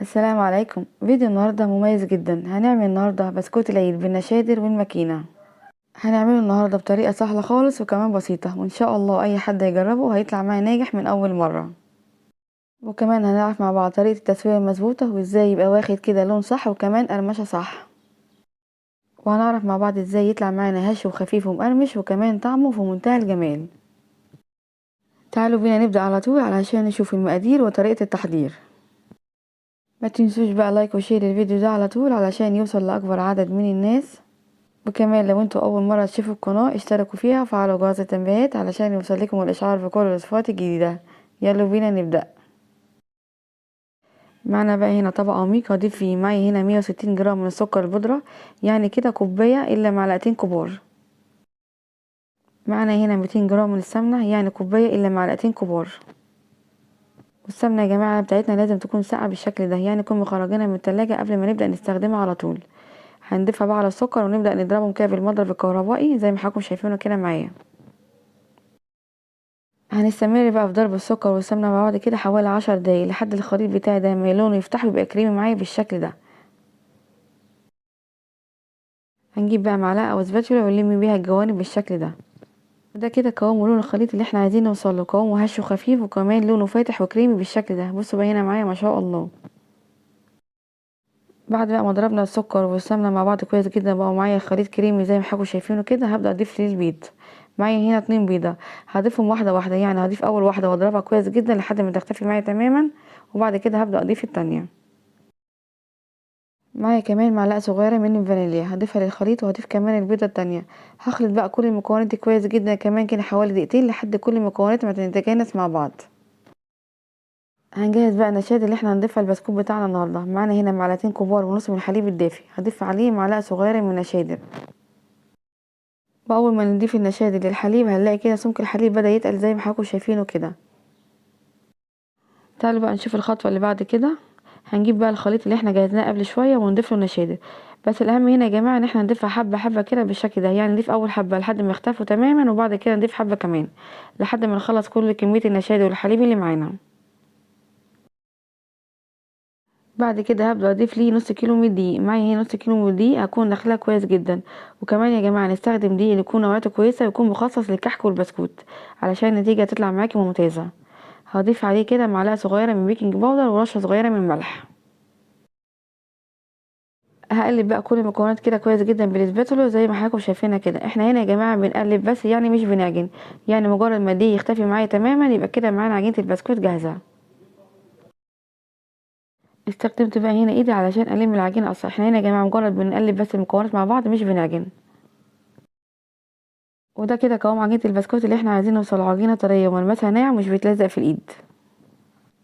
السلام عليكم. فيديو النهاردة مميز جدا. هنعمل النهاردة بسكوت العيد بالنشادر والماكينة. هنعمله النهاردة بطريقة سهلة خالص وكمان بسيطة، وان شاء الله اي حد يجربه هيطلع معاه ناجح من اول مرة. وكمان هنعرف مع بعض طريقة التسوية المظبوطة وازاي يبقى واخد كده لون صح وكمان قرمشة صح. وهنعرف مع بعض ازاي يطلع معانا هش وخفيف ومقرمش وكمان طعمه في منتهى الجمال. تعالوا بينا نبدأ على طول علشان نشوف المقادير وطريقة التحضير. ما تنسوش بقى لايك وشير الفيديو ده على طول علشان يوصل لأكبر عدد من الناس. وكمان لو انتوا اول مرة تشوفوا القناة اشتركوا فيها وفعلوا جرس التنبيهات علشان يوصلكم الاشعار بكل الوصفات الجديدة. يلا بينا نبدأ. معنا بقى هنا طبق عميق، هضيف فيه معي هنا 160 جرام من السكر البودرة، يعني كده كوباية الا معلقتين كبار. معنا هنا 200 جرام من السمنة، يعني كوباية الا معلقتين كبار. والسمنة يا جماعة بتاعتنا لازم تكون ساقعة بالشكل ده، يعني نكون مخرجينها من التلاجة قبل ما نبدأ نستخدمها على طول. هنضيفها بقى على السكر ونبدأ نضربهم كده بالمضرب الكهربائي زي ما حضراتكم شايفينه كده معايا. هنستمر بقى في ضرب السكر والسمنة مع بعض كده حوالي 10 دقايق لحد الخليط بتاعي ده ما لونه يفتح ويبقى كريمي معايا بالشكل ده. هنجيب بقى معلقة او سباتشولا ونلم بيها الجوانب بالشكل ده. وده كده قوام ولون الخليط اللي احنا عايزين نوصله، قوامه هش وخفيف وكمان لونه فاتح وكريمي بالشكل ده. بصوا بقى هنا معايا ما شاء الله. بعد بقى ما ضربنا السكر والسمنة مع بعض كويس جدا بقى معايا خليط كريمي زي ما حضراتكم شايفينه كده، هبدأ اضيف ليه البيض. معايا هنا 2 بيضة، هضيفهم واحدة واحدة، يعني هضيف اول واحدة واضربها كويس جدا لحد ما تختفي معايا تماما، وبعد كده هبدأ اضيف التانية. معايا كمان معلقة صغيرة من الفانيليا، هضيفها للخليط وهضيف كمان البيضة التانية. هخلط بقى كل المكونات دي كويس جدا كمان كده حوالي دقيقتين لحد كل المكونات ما تتجانس مع بعض. هنجهز بقى النشاد اللي احنا هنضيفها البسكوت بتاعنا النهارده. معانا هنا معلقتين كبار ونص من الحليب الدافي، هضيف عليه معلقة صغيرة من النشادر. واول ما نضيف النشادر للحليب هنلاقي كده سمك الحليب بدأ يتقل زي ما حضراتكم شايفينه كده. تعالوا بقى نشوف الخطوة اللي بعد كده. هنجيب بقى الخليط اللي احنا جهزناه قبل شوية ونضيف له النشادر. بس الاهم هنا يا جماعة ان احنا نضيفها حبة حبة كده بالشكل ده، يعني نضيف اول حبة لحد ما يختفوا تماما وبعد كده نضيف حبة كمان لحد ما نخلص كل كمية النشادر والحليب اللي معانا. بعد كده هبدأ اضيف ليه نص كيلو من الدقيق. معايا هنا نص كيلو من الدقيق، هكون داخلها كويس جدا. وكمان يا جماعة نستخدم دقيق يكون نوعيته كويسة ويكون مخصص للكحك والبسكوت علشان النتيجة تطلع معاكي ممتازة. هضيف عليه كده معلقة صغيرة من بيكنج باودر ورشة صغيرة من ملح. هقلب بقى كل المكونات كده كويس جدا بالسباتولا زي ما حضراتكم شايفينها كده. احنا هنا يا جماعه بنقلب بس، يعني مش بنعجن، يعني مجرد ما الدقيق يختفي معايا تماما يبقى كده معانا عجينه البسكوت جاهزه. استخدمت بقى هنا ايدي علشان الم العجينه، اصلا احنا هنا يا جماعه مجرد بنقلب بس المكونات مع بعض مش بنعجن. وده كده قوام عجينه البسكوت اللي احنا عايزين نوصل عجينه طريه وملمسها ناعم ومش بيتلزق في الايد.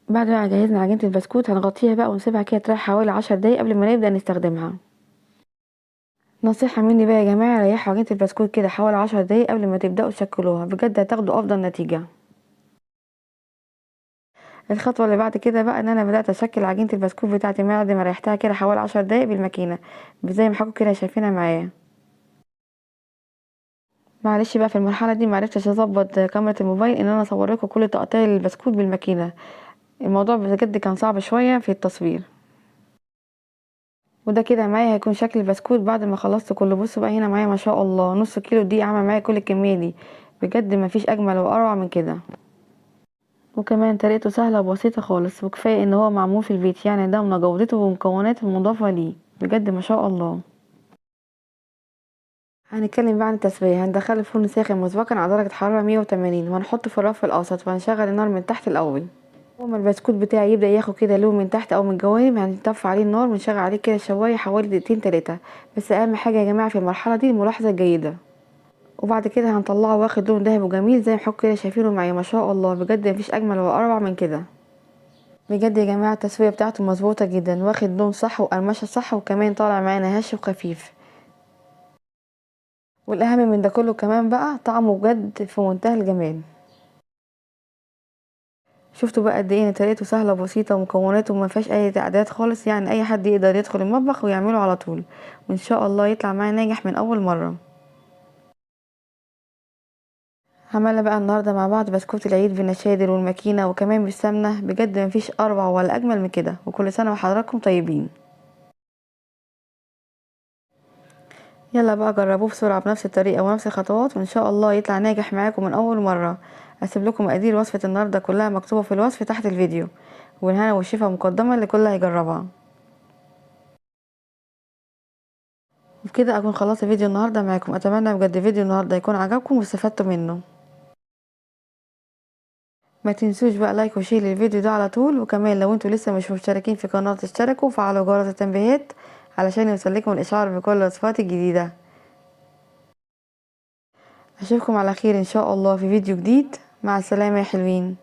بعد ما جهزنا عجينه البسكوت هنغطيها بقى ونسيبها كده تريح حوالي 10 دقايق قبل ما نبدا نستخدمها. نصيحة مني بقى يا جماعة، ريحوا عجينة البسكوت كده حوالي 10 دقايق قبل ما تبدأوا تشكلوها، بجد هتاخدوا افضل نتيجة. الخطوة اللي بعد كده بقى ان انا بدأت اشكل عجينة البسكوت بتاعتي بعد ما ريحتها كده حوالي 10 دقايق بالماكينة زي ما حضراتكم كده شايفينها معايا. معلش بقى في المرحلة دي معرفتش اظبط كاميرا الموبايل ان انا اصور لكم كل تقطيع البسكوت بالماكينة. الموضوع بجد كان صعب شوية في التصوير. وده كده معايا هيكون شكل البسكوت بعد ما خلصت كله. بصوا بقى هنا معايا ما شاء الله نص كيلو دي عامل معايا كل الكمية دي، بجد مفيش اجمل واروع من كده. وكمان طريقته سهلة وبسيطة خالص، وكفاية ان هو معمول في البيت، يعني ضامنة جودته ومكوناته المضافة ليه، بجد ما شاء الله. هنتكلم بقى عن التسوية. هندخله الفرن ساخن مسبقا على درجة حرارة 180 وهنحطه في الرف الأوسط وهنشغل النار من تحت الأول. اول ما البسكوت بتاعي يبدأ ياخد كده لون من تحت أو من الجوانب هنطفي عليه النار ونشغل عليه كده الشواية حوالي دقيقتين 3. بس أهم حاجة يا جماعة في المرحلة دي الملاحظة الجيدة. وبعد كده هنطلعه واخد لون دهبي وجميل زي ما حضراتكم كده شايفينه معايا ما شاء الله، بجد مفيش أجمل وأروع من كده. بجد يا جماعة التسوية بتاعته مظبوطة جدا، واخد لون صح وقرمشة صح وكمان طالع معانا هش وخفيف. والاهم من ده كله كمان بقى طعمه بجد في منتهى الجمال. شفتوا بقى قد ايه ان طريقته سهله وبسيطه ومكوناته ما فيهاش اي تعقيدات خالص، يعني اي حد يقدر يدخل المطبخ ويعمله على طول وان شاء الله يطلع معاه ناجح من اول مره. عملنا بقى النهارده مع بعض بسكوت العيد بالنشادر والماكينه وكمان بالسمنه، بجد مفيش اروع ولا اجمل من كده، وكل سنه وحضراتكم طيبين. يلا بقى جربوه بسرعه بنفس الطريقه ونفس الخطوات، وان شاء الله يطلع ناجح معاكم من اول مره. اسيب لكم مقادير وصفه النهارده كلها مكتوبه في الوصف تحت الفيديو، والهنا والشفا مقدمه لكل هيجربها. وبكده اكون خلصت فيديو النهارده معاكم. اتمنى بجد فيديو النهارده يكون عجبكم واستفدتوا منه. ما تنسوش بقى لايك وشير للفيديو ده على طول، وكمان لو انتوا لسه مش مشتركين في القناه اشتركوا وفعلوا جرس التنبيهات علشان يوصلكم الاشعار بكل الوصفات الجديده. اشوفكم على خير ان شاء الله في فيديو جديد. مع السلامه يا حلوين.